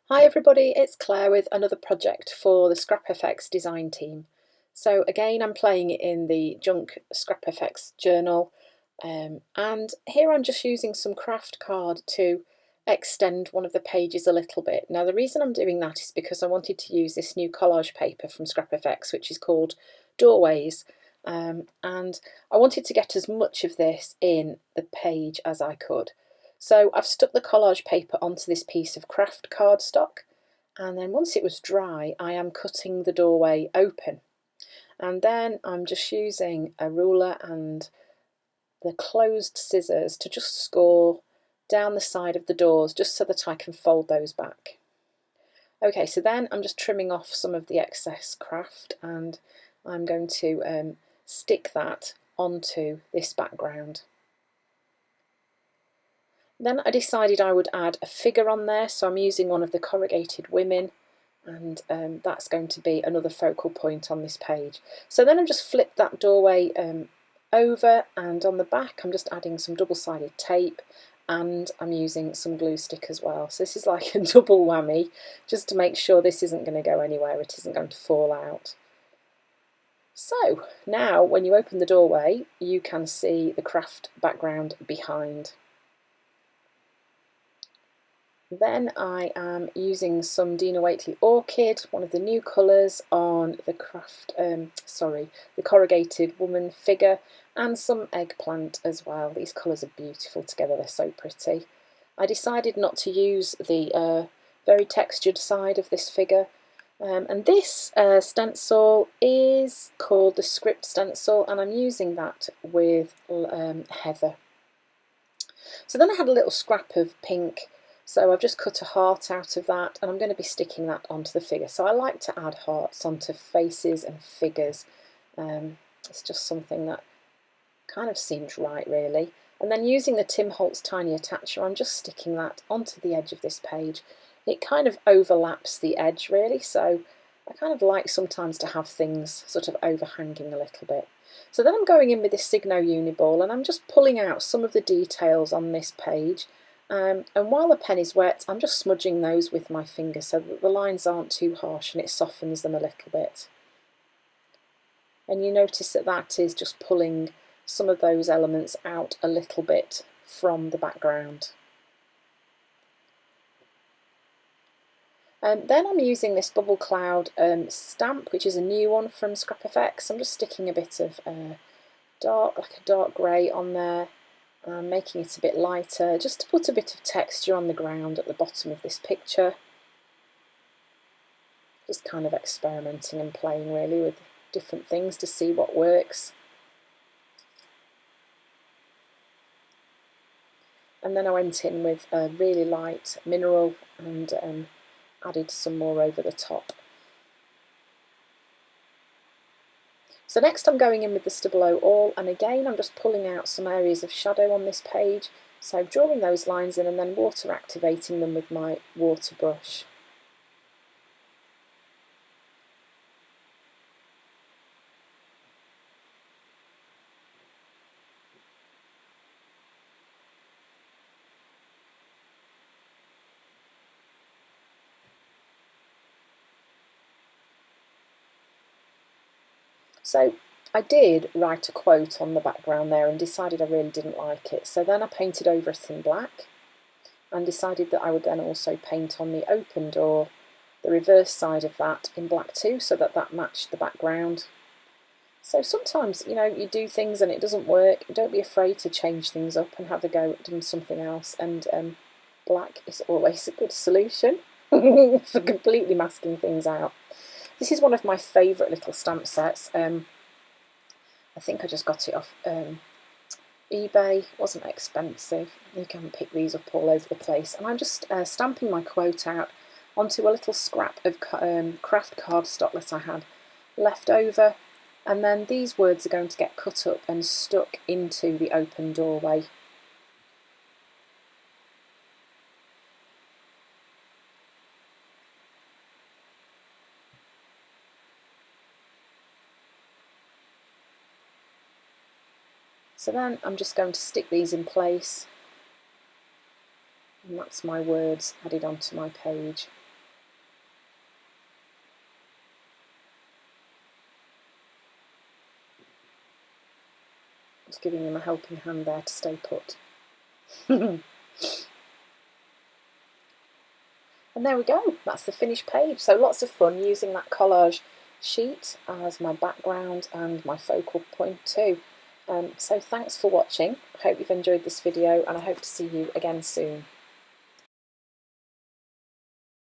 Hi everybody, it's Claire with another project for the Scrap FX design team. So again, I'm playing it in the Junk Scrap FX journal, and here I'm just using some craft card to extend one of the pages a little bit. Now the reason I'm doing that is because I wanted to use this new collage paper from Scrap FX, which is called Doorways, and I wanted to get as much of this in the page as I could. So I've stuck the collage paper onto this piece of craft cardstock, and then once it was dry I am cutting the doorway open, and then I'm just using a ruler and the closed scissors to just score down the side of the doors just so that I can fold those back. Okay, so then I'm just trimming off some of the excess craft, and I'm going to stick that onto this background. Then I decided I would add a figure on there, so I'm using one of the corrugated women, and that's going to be another focal point on this page. So then I've just flipped that doorway over, and on the back I'm just adding some double-sided tape, and I'm using some glue stick as well. So this is like a double whammy, just to make sure this isn't going to go anywhere, it isn't going to fall out. So now when you open the doorway you can see the craft background behind. Then I am using some Dina Waitley Orchid, one of the new colours, on the the corrugated woman figure, and some eggplant as well. These colours are beautiful together, they're so pretty. I decided not to use the very textured side of this figure, and this stencil is called the Script stencil, and I'm using that with heather. So then I had a little scrap of pink, so I've just cut a heart out of that, and I'm going to be sticking that onto the figure. So I like to add hearts onto faces and figures. It's just something that kind of seems right, really. And then using the Tim Holtz Tiny Attacher, I'm just sticking that onto the edge of this page. It kind of overlaps the edge, really, so I kind of like sometimes to have things sort of overhanging a little bit. So then I'm going in with this Signo Uniball, and I'm just pulling out some of the details on this page. And while the pen is wet, I'm just smudging those with my finger so that the lines aren't too harsh and it softens them a little bit. And you notice that that is just pulling some of those elements out a little bit from the background. Then I'm using this Bubble Cloud stamp, which is a new one from Scrap FX. I'm just sticking a bit of like a dark grey on there, making it a bit lighter, just to put a bit of texture on the ground at the bottom of this picture. Just kind of experimenting and playing really with different things to see what works. And then I went in with a really light mineral and added some more over the top. So next I'm going in with the Stabilo All, and again I'm just pulling out some areas of shadow on this page, so drawing those lines in and then water activating them with my water brush. So I did write a quote on the background there and decided I really didn't like it, so then I painted over it in black and decided that I would then also paint on the open door, the reverse side of that, in black too, so that that matched the background. So sometimes, you know, you do things and it doesn't work. Don't be afraid to change things up and have a go at doing something else, and black is always a good solution for completely masking things out. This is one of my favourite little stamp sets. I think I just got it off eBay. It wasn't expensive. You can pick these up all over the place. And I'm just stamping my quote out onto a little scrap of craft cardstock that I had left over. And then these words are going to get cut up and stuck into the open doorway. So then I'm just going to stick these in place, and that's my words added onto my page. Just giving him a helping hand there to stay put. And there we go, that's the finished page. So lots of fun using that collage sheet as my background and my focal point too. So thanks for watching. I hope you've enjoyed this video and I hope to see you again soon.